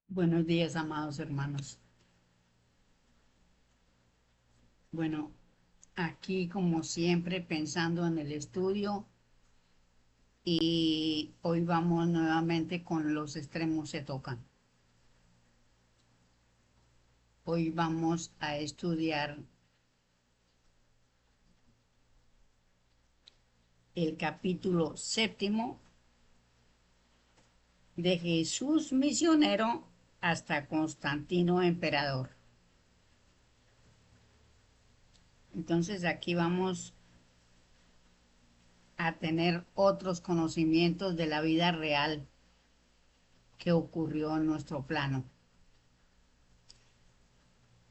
Buenos días, amados hermanos. Bueno, aquí como siempre pensando en el estudio y hoy vamos nuevamente con los extremos se tocan. Hoy vamos a estudiar el capítulo séptimo de Jesús misionero hasta Constantino emperador. Entonces aquí vamos a tener otros conocimientos de la vida real que ocurrió en nuestro plano.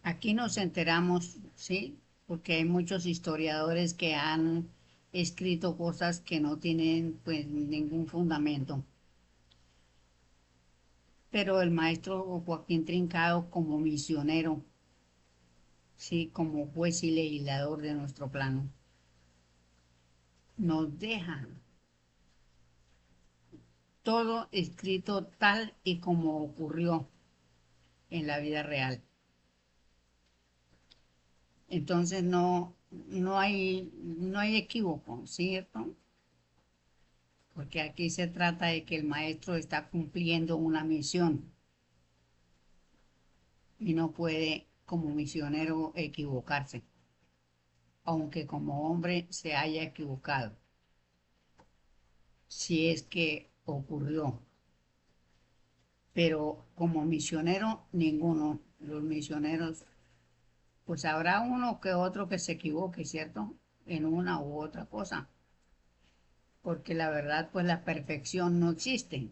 Aquí nos enteramos, ¿sí? Porque hay muchos historiadores que han escrito cosas que no tienen pues ningún fundamento. Pero el maestro Joaquín Trincado como misionero, sí, como juez y legislador de nuestro plano, nos deja todo escrito tal y como ocurrió en la vida real. Entonces no hay equívoco, ¿cierto? Porque aquí se trata de que el maestro está cumpliendo una misión y no puede como misionero equivocarse, aunque como hombre se haya equivocado, si es que ocurrió. Pero como misionero, ninguno. Los misioneros, pues habrá uno que otro que se equivoque, ¿cierto? En una u otra cosa, porque la verdad, pues la perfección no existe.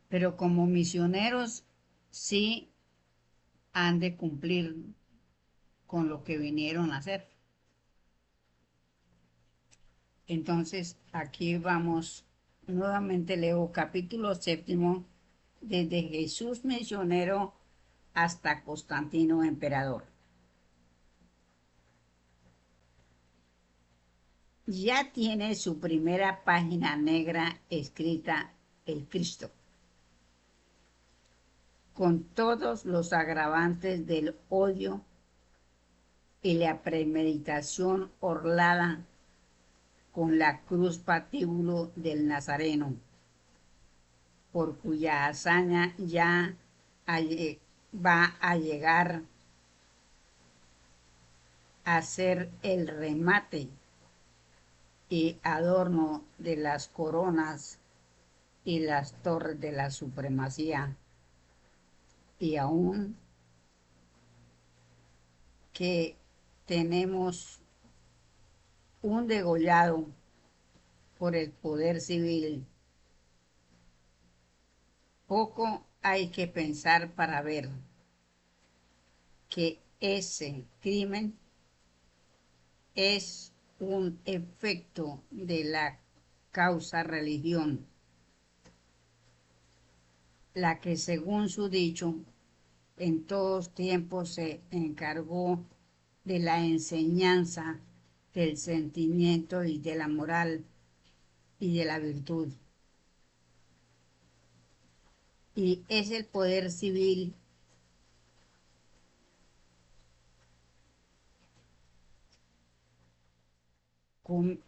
Pero como misioneros, sí han de cumplir con lo que vinieron a hacer. Entonces, aquí vamos, nuevamente leo capítulo séptimo, desde Jesús misionero hasta Constantino emperador. Ya tiene su primera página negra escrita el Cristo, con todos los agravantes del odio y la premeditación orlada con la cruz patíbulo del Nazareno, por cuya hazaña ya va a llegar a ser el remate y adorno de las coronas y las torres de la supremacía, y aún que tenemos un degollado por el poder civil, poco hay que pensar para ver que ese crimen es un efecto de la causa religión, la que según su dicho en todos tiempos se encargó de la enseñanza, del sentimiento y de la moral y de la virtud. Y es el poder civil con,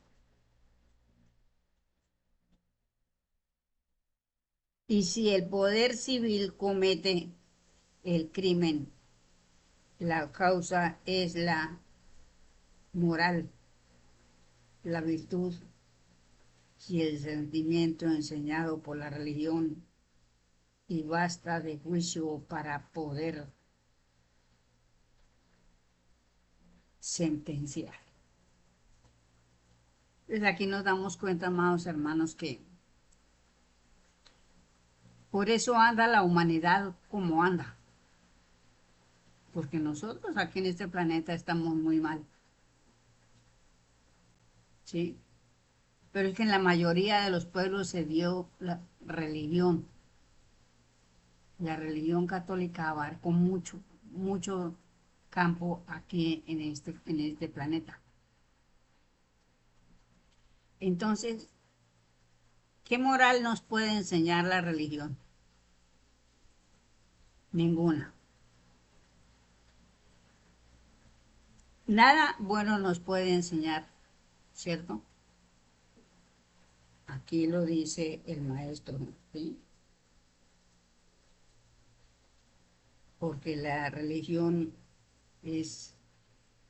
y si el poder civil comete el crimen, la causa es la moral, la virtud y el sentimiento enseñado por la religión, y basta de juicio para poder sentenciar. Pues aquí nos damos cuenta, amados hermanos, que por eso anda la humanidad como anda, porque nosotros aquí en este planeta estamos muy mal, ¿sí? Pero es que en la mayoría de los pueblos se dio la religión católica abarcó mucho, mucho campo aquí en este planeta. Entonces, ¿qué moral nos puede enseñar la religión? ninguna. Nada bueno nos puede enseñar, ¿cierto? Aquí lo dice el maestro, ¿sí? Porque la religión es,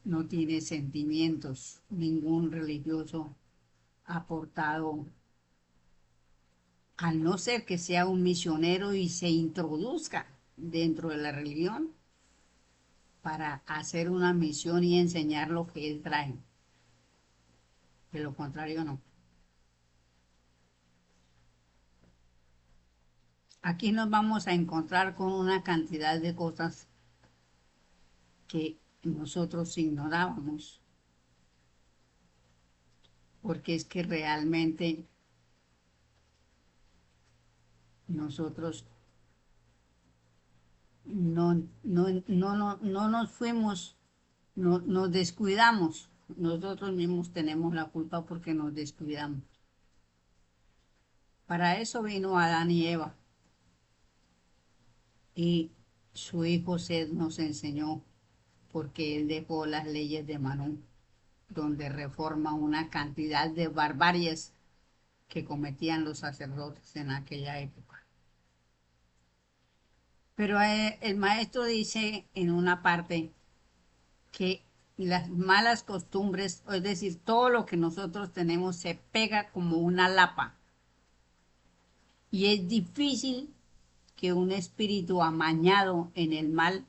no tiene sentimientos, ningún religioso ha aportado, al no ser que sea un misionero y se introduzca dentro de la religión para hacer una misión y enseñar lo que él trae. De lo contrario, no. Aquí nos vamos a encontrar con una cantidad de cosas que nosotros ignorábamos, porque es que realmente nosotros no nos fuimos, no, nos descuidamos. Nosotros mismos tenemos la culpa porque nos descuidamos. Para eso vino Adán y Eva y su hijo Sed nos enseñó porque él dejó las leyes de Manón, donde reforma una cantidad de barbaries que cometían los sacerdotes en aquella época. Pero el maestro dice en una parte que las malas costumbres, es decir, todo lo que nosotros tenemos se pega como una lapa y es difícil que un espíritu amañado en el mal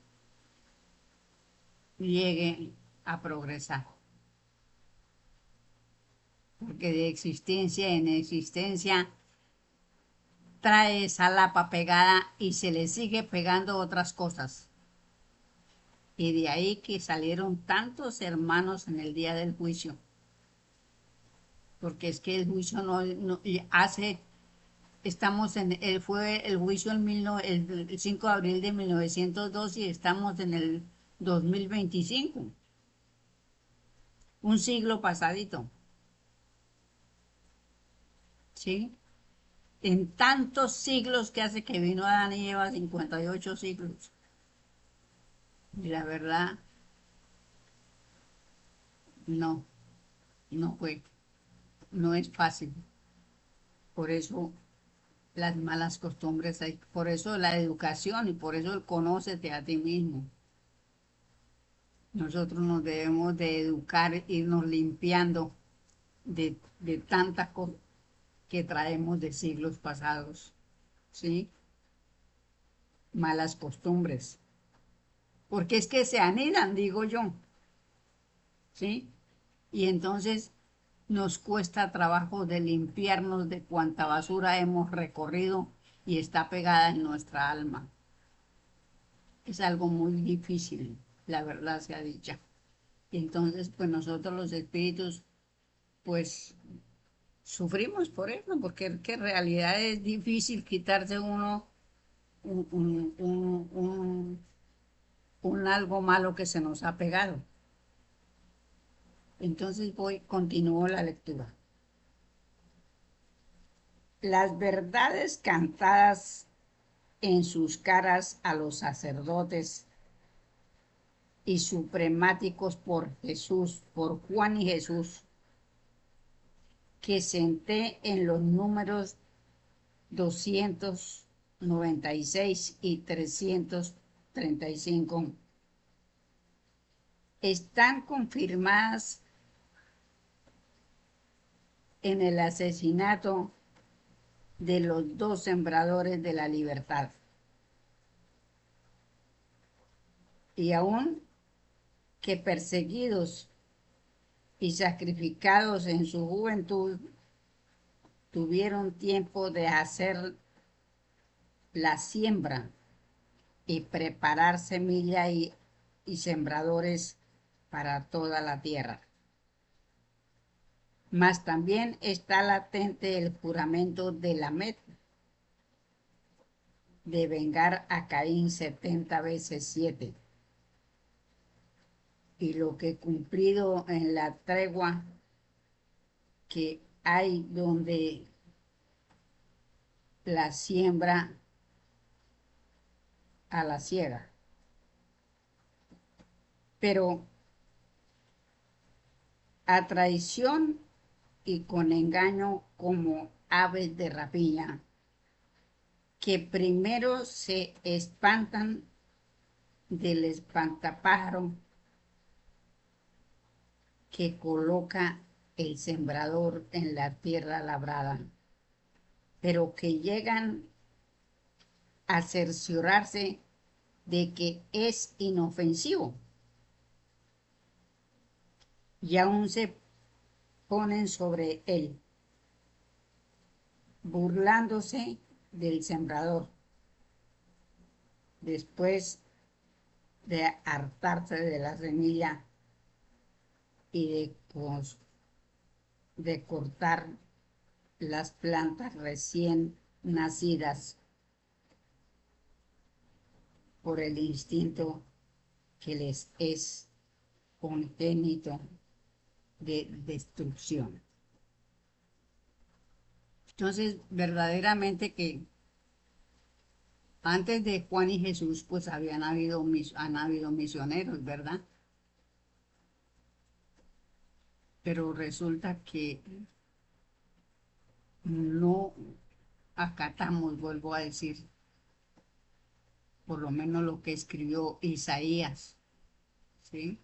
llegue a progresar, porque de existencia en existencia trae esa lapa pegada y se le sigue pegando otras cosas. Y de ahí que salieron tantos hermanos en el día del juicio, porque es que el juicio no hace, estamos en, fue el juicio el 5 de abril de 1902 y estamos en el 2025, un siglo pasadito, ¿sí? En tantos siglos que hace que vino Adán y Eva, 58 siglos. Y la verdad, no, no fue, no es fácil. Por eso las malas costumbres, por eso la educación y por eso el conócete a ti mismo. Nosotros nos debemos de educar, irnos limpiando de tantas cosas que traemos de siglos pasados, ¿sí? Malas costumbres. Porque es que se anidan, digo yo, ¿sí? Y entonces nos cuesta trabajo de limpiarnos de cuanta basura hemos recorrido y está pegada en nuestra alma. Es algo muy difícil, la verdad sea dicha. Y entonces, pues nosotros los espíritus, pues sufrimos por eso, porque en realidad es difícil quitarse uno un, un, un, un, un algo malo que se nos ha pegado. Entonces continúo la lectura. Las verdades cantadas en sus caras a los sacerdotes y supremáticos por Jesús, por Juan y Jesús, que senté en los números 296 y 335, están confirmadas en el asesinato de los dos sembradores de la libertad. Y aún que perseguidos y sacrificados en su juventud, tuvieron tiempo de hacer la siembra y preparar semilla y sembradores para toda la tierra. Mas también está latente el juramento de Lamed de vengar a Caín 70 veces 7. Y lo que cumplido en la tregua que hay donde la siembra a la ciega, pero a traición y con engaño como aves de rapiña, que primero se espantan del espantapájaro que coloca el sembrador en la tierra labrada, pero que llegan a cerciorarse de que es inofensivo y aún se ponen sobre él, burlándose del sembrador, después de hartarse de la semilla y de cortar las plantas recién nacidas por el instinto que les es congénito de destrucción. Entonces, verdaderamente que antes de Juan y Jesús, pues han habido misioneros, ¿verdad? Pero resulta que no acatamos, vuelvo a decir, por lo menos lo que escribió Isaías, ¿sí?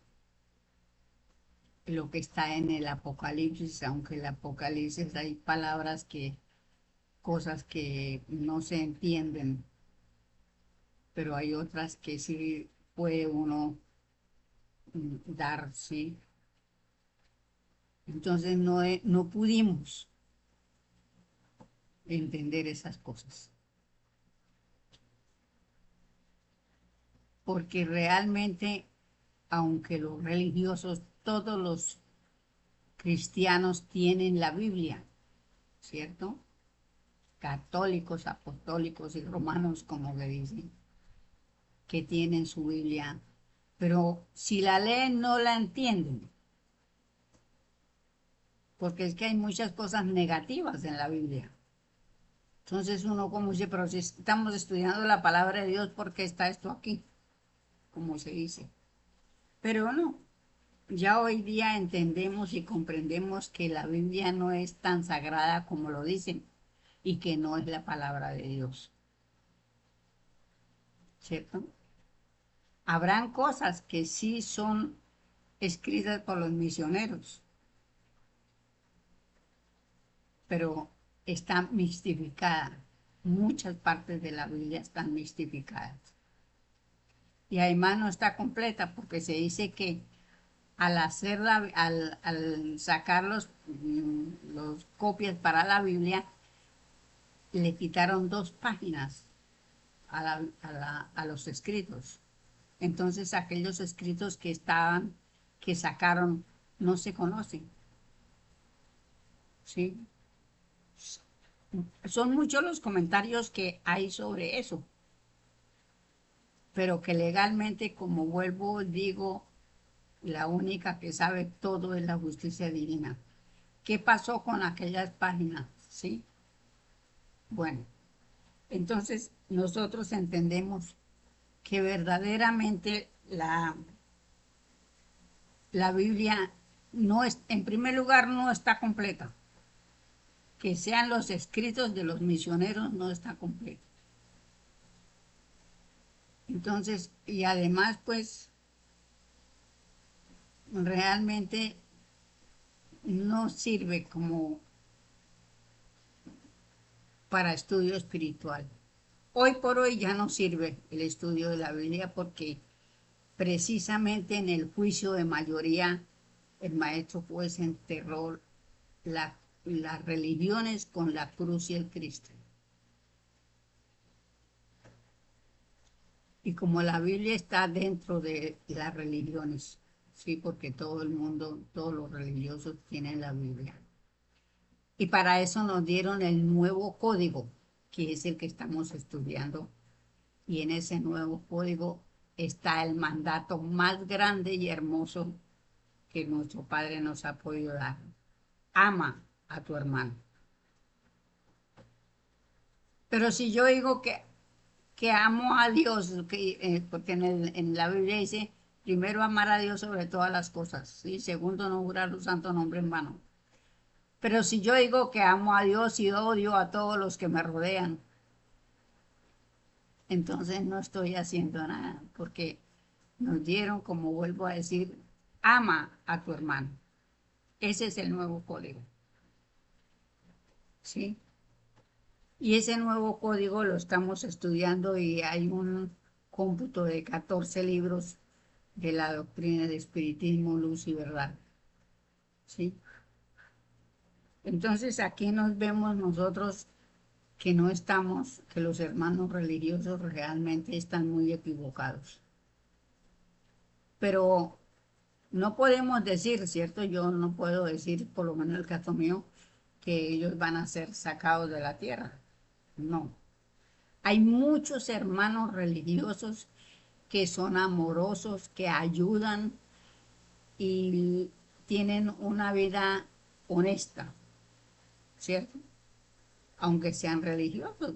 Lo que está en el Apocalipsis, aunque el Apocalipsis hay palabras cosas que no se entienden, pero hay otras que sí puede uno dar, ¿sí? Entonces no pudimos entender esas cosas, porque realmente, aunque los religiosos, todos los cristianos tienen la Biblia, ¿cierto? Católicos, apostólicos y romanos, como le dicen, que tienen su Biblia, pero si la leen no la entienden, porque es que hay muchas cosas negativas en la Biblia. Entonces uno como dice, pero si estamos estudiando la palabra de Dios, ¿por qué está esto aquí? Como se dice. Pero no, ya hoy día entendemos y comprendemos que la Biblia no es tan sagrada como lo dicen y que no es la palabra de Dios, ¿cierto? Habrán cosas que sí son escritas por los misioneros, pero está mistificada. Muchas partes de la Biblia están mistificadas. Y además no está completa porque se dice que al sacar los copias para la Biblia, le quitaron 2 páginas a los escritos. Entonces aquellos escritos que sacaron, no se conocen, ¿sí? Son muchos los comentarios que hay sobre eso, pero que legalmente, como vuelvo, digo, la única que sabe todo es la justicia divina. ¿Qué pasó con aquellas páginas? ¿Sí? Bueno, entonces nosotros entendemos que verdaderamente la Biblia no es, en primer lugar, no está completa. Que sean los escritos de los misioneros no está completo. Entonces, y además, pues, realmente no sirve como para estudio espiritual. Hoy por hoy ya no sirve el estudio de la Biblia porque precisamente en el juicio de mayoría el maestro pues enterró las religiones con la cruz y el Cristo. Y como la Biblia está dentro de las religiones, sí, porque todo el mundo, todos los religiosos tienen la Biblia. Y para eso nos dieron el nuevo código, que es el que estamos estudiando. Y en ese nuevo código está el mandato más grande y hermoso que nuestro Padre nos ha podido dar. Ama a tu hermano. Pero si yo digo que que amo a Dios, porque en la Biblia dice, primero amar a Dios sobre todas las cosas, ¿sí? Segundo, no jurar su santo nombre en vano. Pero si yo digo que amo a Dios y odio a todos los que me rodean, entonces no estoy haciendo nada, porque nos dieron, como vuelvo a decir, ama a tu hermano. Ese es el nuevo código, ¿sí? Y ese nuevo código lo estamos estudiando y hay un cómputo de 14 libros de la doctrina de espiritismo, luz y verdad, ¿sí? Entonces aquí nos vemos nosotros que no estamos, que los hermanos religiosos realmente están muy equivocados. Pero no podemos decir, ¿cierto? Yo no puedo decir, por lo menos el caso mío, que ellos van a ser sacados de la tierra. No. Hay muchos hermanos religiosos que son amorosos, que ayudan y tienen una vida honesta, ¿cierto? Aunque sean religiosos.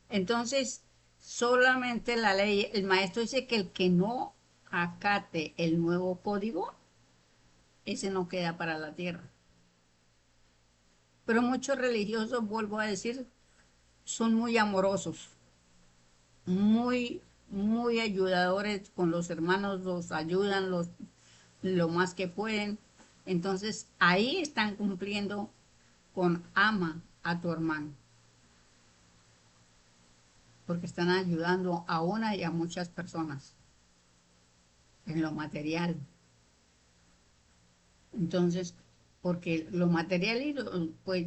Entonces, solamente la ley, el maestro dice que el que no acate el nuevo código, ese no queda para la tierra. Pero muchos religiosos, vuelvo a decir, son muy amorosos, muy ayudadores con los hermanos, los ayudan lo más que pueden. Entonces, ahí están cumpliendo con ama a tu hermano, porque están ayudando a una y a muchas personas en lo material. Entonces, porque lo material pues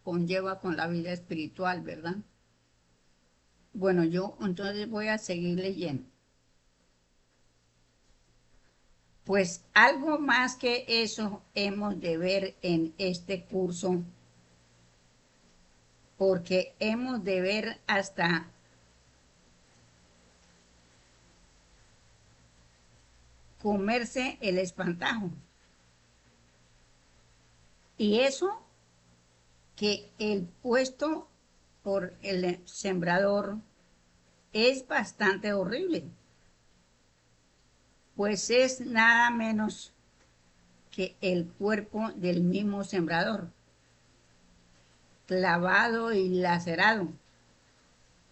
conlleva con la vida espiritual, ¿verdad? Bueno, yo entonces voy a seguir leyendo. Pues algo más que eso hemos de ver en este curso, porque hemos de ver hasta comerse el espantajo. Y eso que el puesto por el sembrador es bastante horrible, pues es nada menos que el cuerpo del mismo sembrador, clavado y lacerado.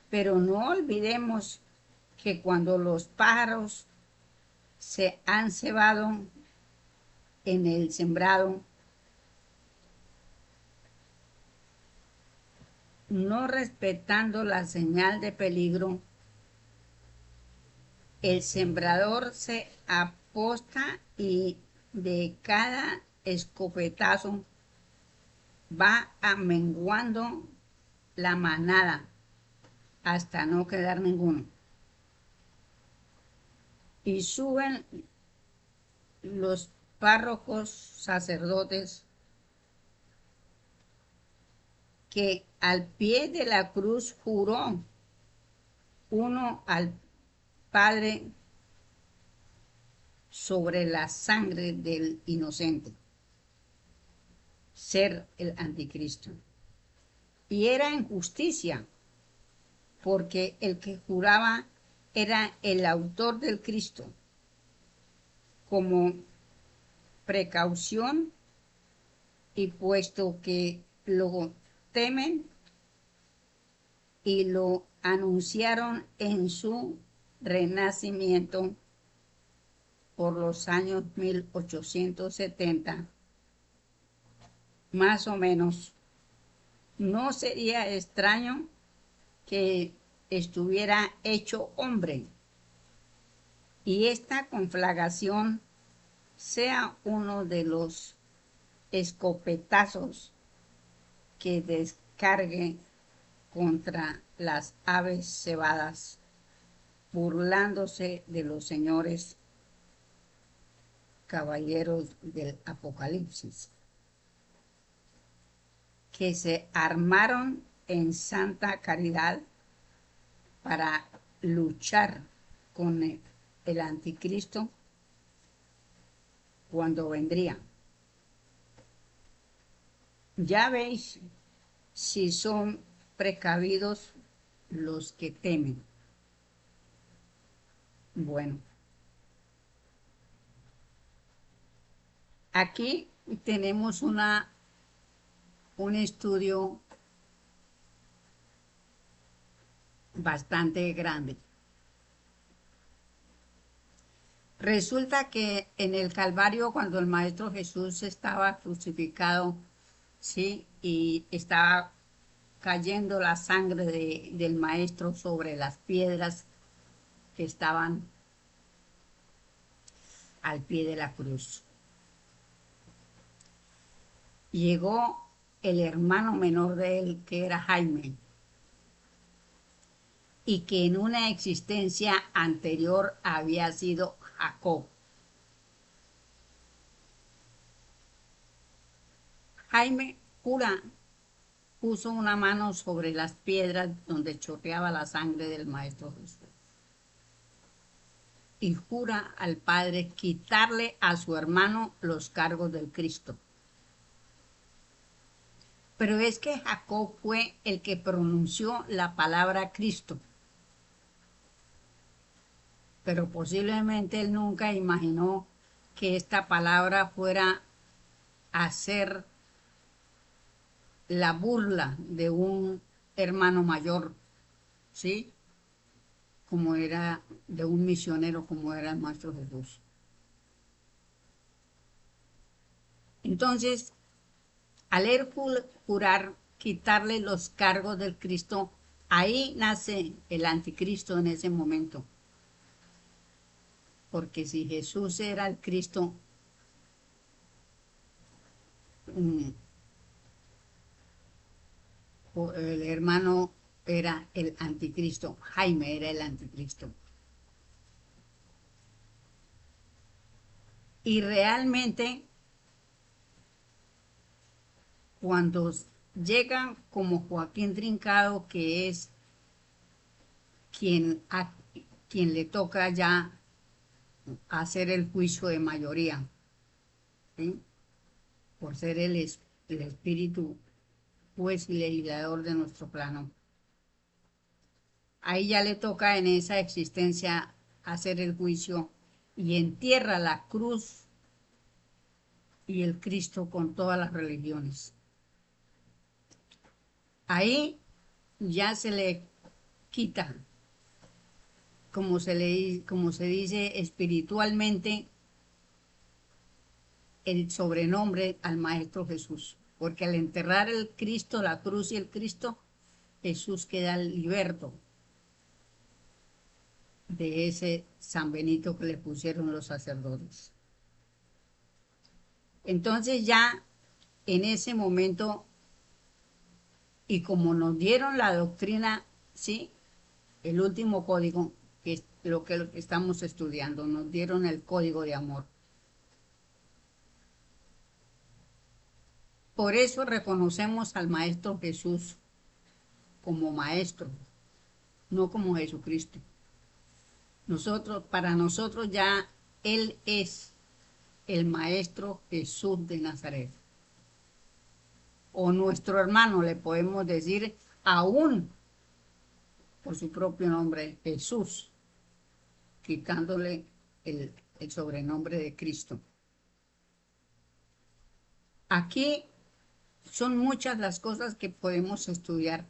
Pero no olvidemos que cuando los pájaros se han cebado en el sembrado, no respetando la señal de peligro, el sembrador se aposta y de cada escopetazo va amenguando la manada hasta no quedar ninguno. Y suben los párrocos sacerdotes que al pie de la cruz juró uno al Padre sobre la sangre del inocente, ser el anticristo. Y era injusticia, porque el que juraba era el autor del Cristo, como precaución, y puesto que lo temen y lo anunciaron en su renacimiento por los años 1870, más o menos, no sería extraño que estuviera hecho hombre y esta conflagración sea uno de los escopetazos que descargue contra las aves cebadas, burlándose de los señores caballeros del Apocalipsis, que se armaron en santa caridad para luchar con el anticristo cuando vendría. Ya veis si son precavidos los que temen. Bueno, aquí tenemos un estudio bastante grande. Resulta que en el Calvario, cuando el Maestro Jesús estaba crucificado, ¿sí? Y estaba cayendo la sangre del Maestro sobre las piedras que estaban al pie de la cruz. Llegó el hermano menor de él, que era Jaime, y que en una existencia anterior había sido Jacob. Jaime cura puso una mano sobre las piedras donde chorreaba la sangre del Maestro Jesús y jura al Padre quitarle a su hermano los cargos del Cristo. Pero es que Jacob fue el que pronunció la palabra Cristo. Pero posiblemente él nunca imaginó que esta palabra fuera a ser la burla de un hermano mayor, ¿sí? Como era de un misionero, como era el Maestro Jesús. Entonces, al él jurar quitarle los cargos del Cristo, ahí nace el anticristo en ese momento. Porque si Jesús era el Cristo, el hermano era el anticristo, Jaime era el anticristo. Y realmente, cuando llega como Joaquín Trincado, que es a quien le toca ya hacer el juicio de mayoría, ¿sí? Por ser el espíritu juez y legislador de nuestro plano. Ahí ya le toca en esa existencia hacer el juicio y entierra la cruz y el Cristo con todas las religiones. Ahí ya se le quita, como se dice espiritualmente, el sobrenombre al Maestro Jesús. Porque al enterrar el Cristo, la cruz y el Cristo, Jesús queda liberto de ese San Benito que le pusieron los sacerdotes. Entonces ya en ese momento, y como nos dieron la doctrina, ¿sí? El último código, que es lo que estamos estudiando, nos dieron el código de amor. Por eso reconocemos al Maestro Jesús como Maestro, no como Jesucristo. Para nosotros ya Él es el Maestro Jesús de Nazaret. O nuestro hermano, le podemos decir aún por su propio nombre, Jesús, quitándole el sobrenombre de Cristo. Aquí son muchas las cosas que podemos estudiar,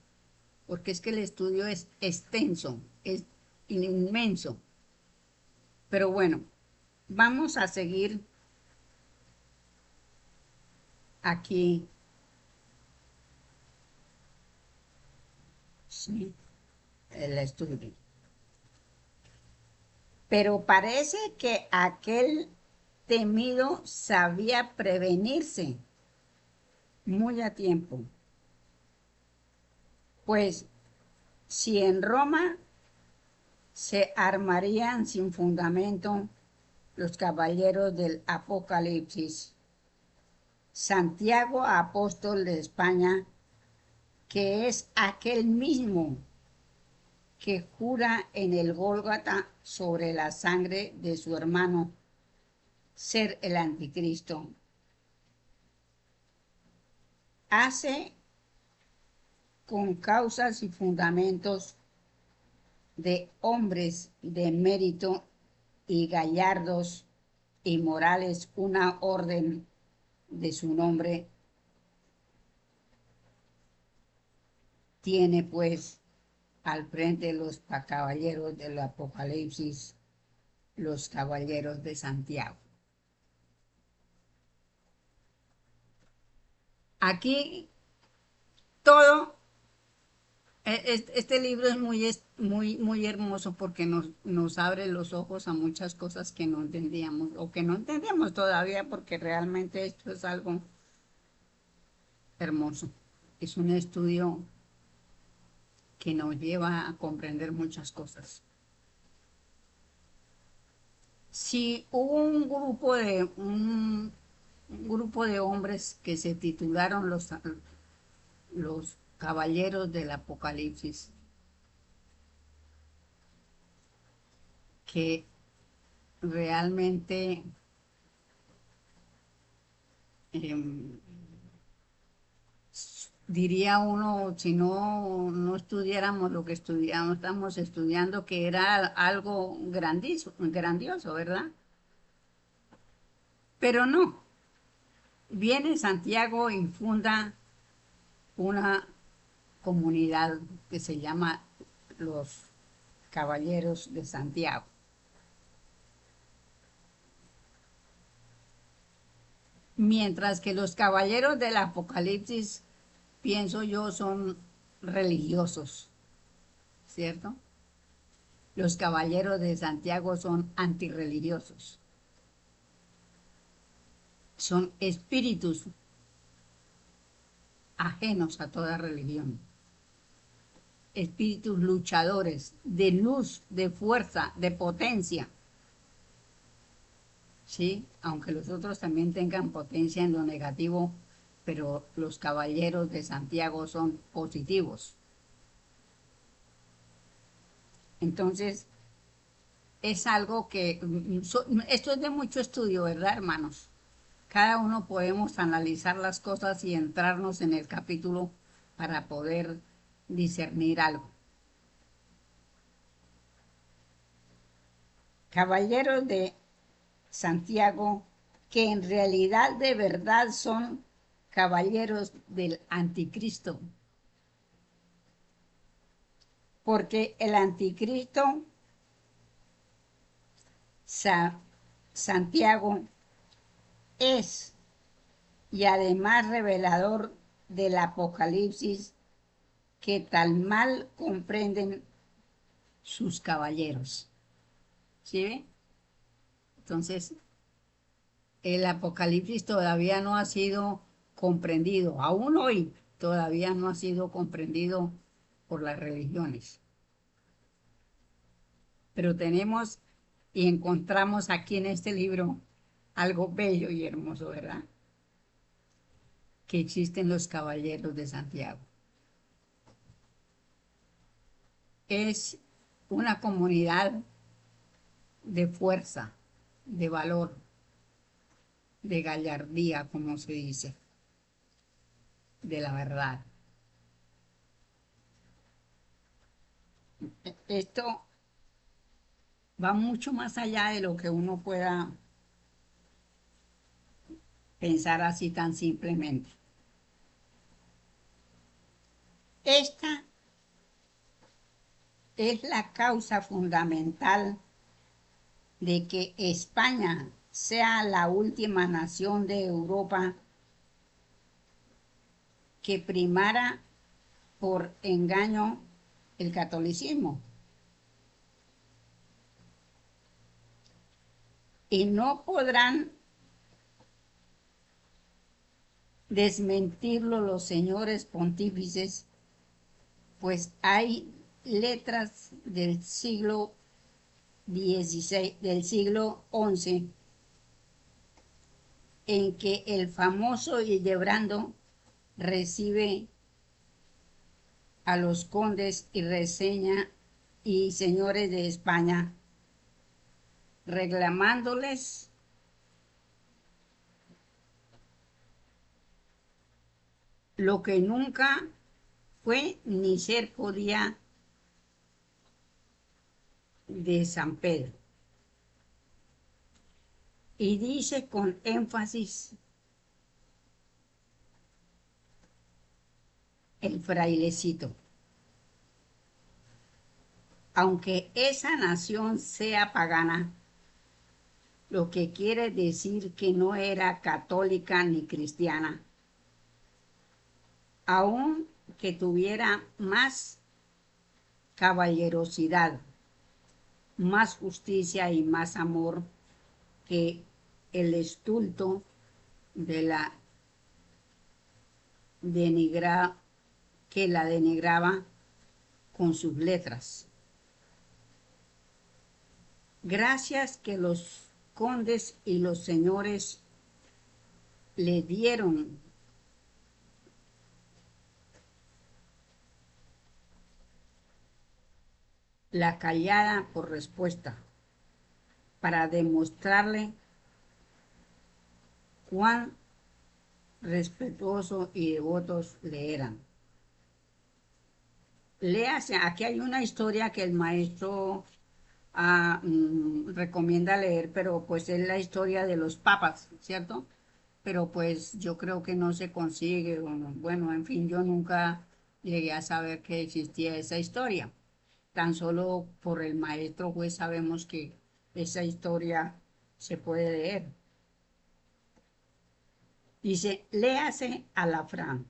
porque es que el estudio es extenso, es inmenso. Pero bueno, vamos a seguir aquí. Sí, el estudio. Pero parece que aquel temido sabía prevenirse muy a tiempo. Pues si en Roma se armarían sin fundamento los caballeros del Apocalipsis, Santiago, apóstol de España, que es aquel mismo que jura en el Gólgota sobre la sangre de su hermano ser el anticristo, hace con causas y fundamentos de hombres de mérito y gallardos y morales una orden de su nombre, tiene pues al frente los caballeros del Apocalipsis, los caballeros de Santiago. Aquí todo, este libro es muy hermoso porque nos abre los ojos a muchas cosas que no entendíamos o que no entendemos todavía porque realmente esto es algo hermoso. Es un estudio que nos lleva a comprender muchas cosas. Si hubo un grupo de hombres que se titularon los caballeros del Apocalipsis, que realmente eh, diría uno, si no estudiáramos lo que estudiamos, estamos estudiando, que era algo grandioso, ¿verdad? Pero no, viene Santiago y funda una comunidad que se llama los Caballeros de Santiago. Mientras que los caballeros del Apocalipsis, pienso yo, son religiosos, ¿cierto? Los caballeros de Santiago son antirreligiosos, son espíritus ajenos a toda religión, espíritus luchadores, de luz, de fuerza, de potencia, ¿sí? Aunque los otros también tengan potencia en lo negativo, pero los caballeros de Santiago son positivos. Entonces, es algo que, esto es de mucho estudio, ¿verdad, hermanos? Cada uno podemos analizar las cosas y entrarnos en el capítulo para poder discernir algo. Caballeros de Santiago, que en realidad de verdad son caballeros del anticristo, porque el anticristo, Santiago, es y además revelador del Apocalipsis que tan mal comprenden sus caballeros. ¿Sí ve? Entonces, el Apocalipsis todavía no ha sido comprendido, aún hoy todavía no ha sido comprendido por las religiones. Pero tenemos y encontramos aquí en este libro algo bello y hermoso, ¿verdad? Que existen los caballeros de Santiago. Es una comunidad de fuerza, de valor, de gallardía, como se dice, de la verdad. Esto va mucho más allá de lo que uno pueda pensar así tan simplemente. Esta es la causa fundamental de que España sea la última nación de Europa que primara por engaño el catolicismo. Y no podrán desmentirlo los señores pontífices, pues hay letras del siglo XVI, del siglo XI, en que el famoso Hildebrando recibe a los condes y reseña y señores de España, reclamándoles lo que nunca fue ni ser podía de San Pedro. Y dice con énfasis el frailecito. Aunque esa nación sea pagana, lo que quiere decir que no era católica ni cristiana, aun que tuviera más caballerosidad, más justicia y más amor que el estulto de la denigra, que la denigraba con sus letras. Gracias que los condes y los señores le dieron la callada por respuesta para demostrarle cuán respetuosos y devotos le eran. Léase, aquí hay una historia que el maestro recomienda leer, pero pues es la historia de los papas, ¿cierto? Pero pues yo creo que no se consigue, bueno, en fin, yo nunca llegué a saber que existía esa historia. Tan solo por el maestro pues sabemos que esa historia se puede leer. Dice, léase a la Fran,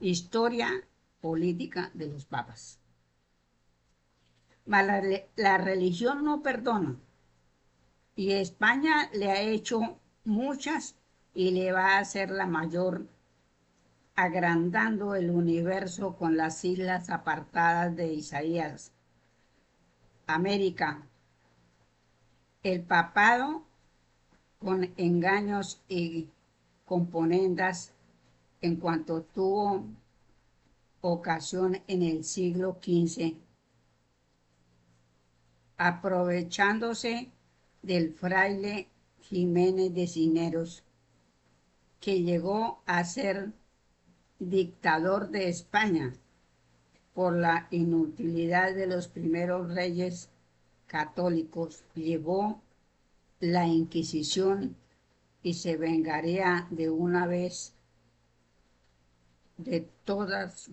historia política de los papas. La religión no perdona y España le ha hecho muchas y le va a hacer la mayor, agrandando el universo con las islas apartadas de Isaías. América, el papado con engaños y componendas en cuanto tuvo ocasión en el siglo XV, aprovechándose del fraile Jiménez de Cisneros, que llegó a ser dictador de España por la inutilidad de los primeros reyes católicos, llevó la Inquisición y se vengaría de una vez de todas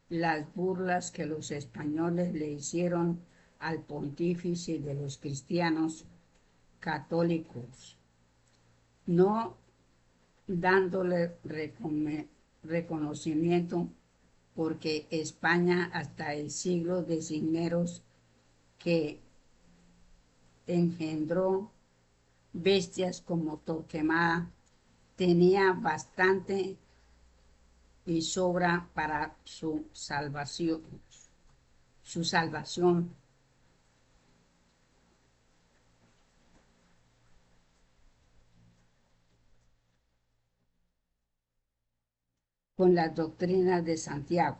las burlas que los españoles le hicieron al pontífice de los cristianos católicos, no dándole reconocimiento, porque España hasta el siglo de Cisneros, que engendró bestias como Torquemada, tenía bastante y sobra para su salvación. Su salvación. Con las doctrinas de Santiago.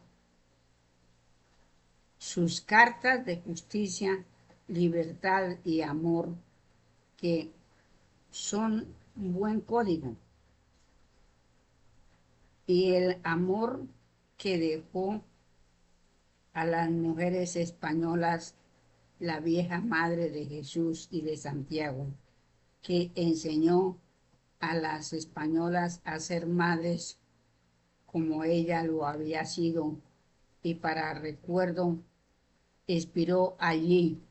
Sus cartas de justicia, libertad y amor, que son un buen código, y el amor que dejó a las mujeres españolas la vieja madre de Jesús y de Santiago, que enseñó a las españolas a ser madres como ella lo había sido, y para recuerdo expiró allí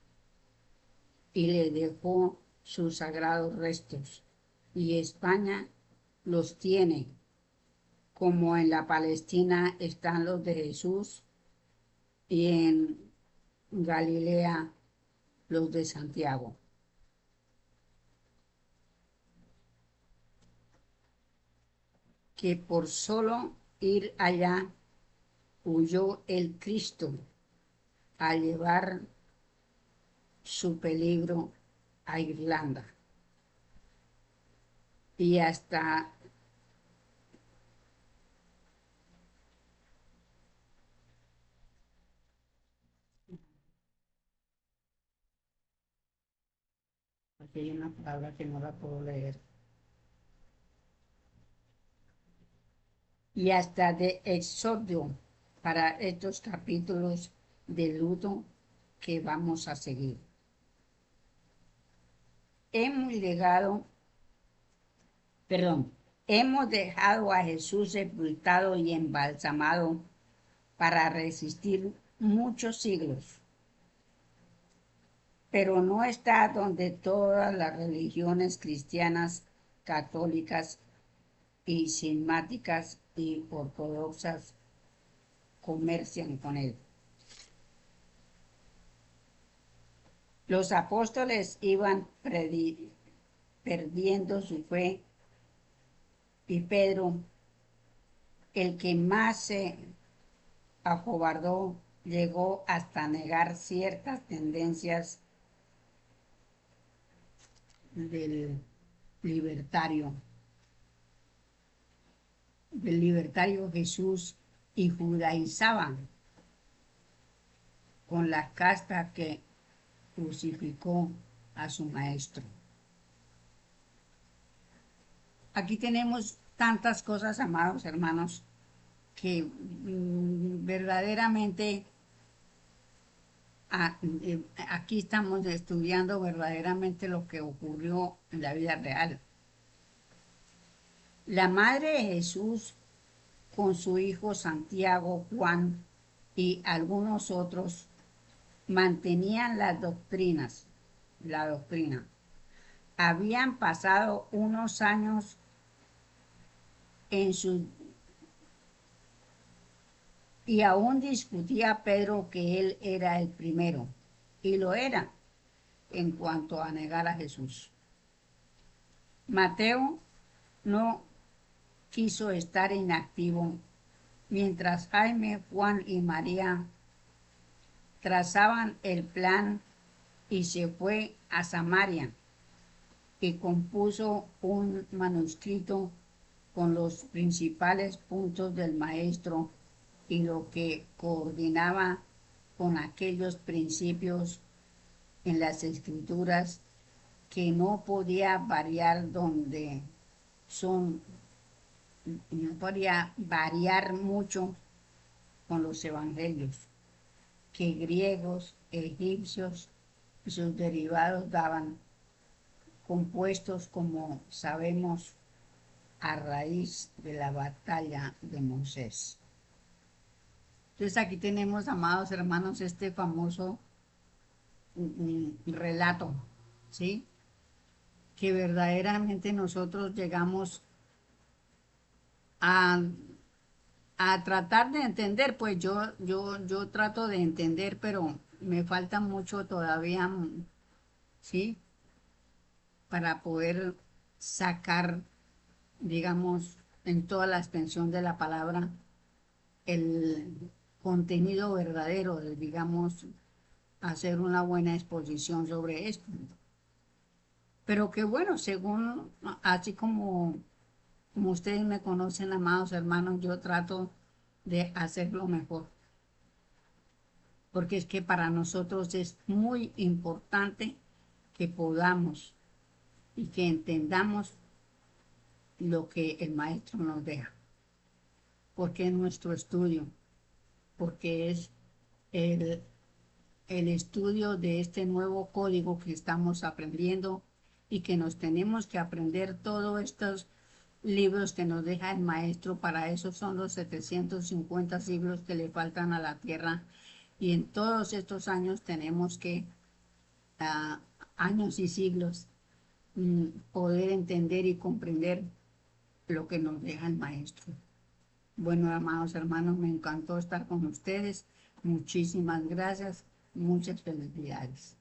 y le dejó sus sagrados restos. Y España los tiene, como en la Palestina están los de Jesús y en Galilea los de Santiago. Que por solo ir allá huyó el Cristo a llevar su peligro a Irlanda. Y hasta aquí hay una palabra que no la puedo leer. Y hasta de exodio para estos capítulos de luto que vamos a seguir. Hemos llegado, perdón, hemos dejado a Jesús sepultado y embalsamado para resistir muchos siglos, pero no está donde todas las religiones cristianas, católicas y cismáticas y ortodoxas comercian con él. Los apóstoles iban perdiendo su fe y Pedro, el que más se acobardó, llegó hasta negar ciertas tendencias del libertario, Jesús, y judaizaban con la casta que crucificó a su maestro. Aquí tenemos tantas cosas, amados hermanos, que verdaderamente aquí estamos estudiando verdaderamente lo que ocurrió en la vida real. La madre de Jesús, con su hijo Santiago, Juan y algunos otros, mantenían la doctrina. Habían pasado unos años en su y aún discutía Pedro que él era el primero, y lo era en cuanto a negar a Jesús. Mateo no quiso estar inactivo mientras Jaime, Juan y María trazaban el plan y se fue a Samaria y compuso un manuscrito con los principales puntos del maestro y lo que coordinaba con aquellos principios en las escrituras que no podía variar no podía variar mucho con los evangelios que griegos, egipcios y sus derivados daban, compuestos, como sabemos, a raíz de la batalla de Moisés. Entonces aquí tenemos, amados hermanos, este famoso relato, ¿sí? Que verdaderamente nosotros llegamos a, a tratar de entender, pues yo trato de entender, pero me falta mucho todavía, ¿sí? Para poder sacar, digamos, en toda la extensión de la palabra, el contenido verdadero, digamos, hacer una buena exposición sobre esto. Pero que bueno, según, así como ustedes me conocen, amados hermanos, yo trato de hacerlo mejor. Porque es que para nosotros es muy importante que podamos y que entendamos lo que el maestro nos deja. Porque es nuestro estudio, porque es el, el estudio de este nuevo código que estamos aprendiendo y que nos tenemos que aprender todos estos libros que nos deja el maestro. Para eso son los 750 siglos que le faltan a la tierra, y en todos estos años tenemos que, años y siglos, poder entender y comprender lo que nos deja el maestro. Bueno, amados hermanos, me encantó estar con ustedes. Muchísimas gracias. Muchas felicidades.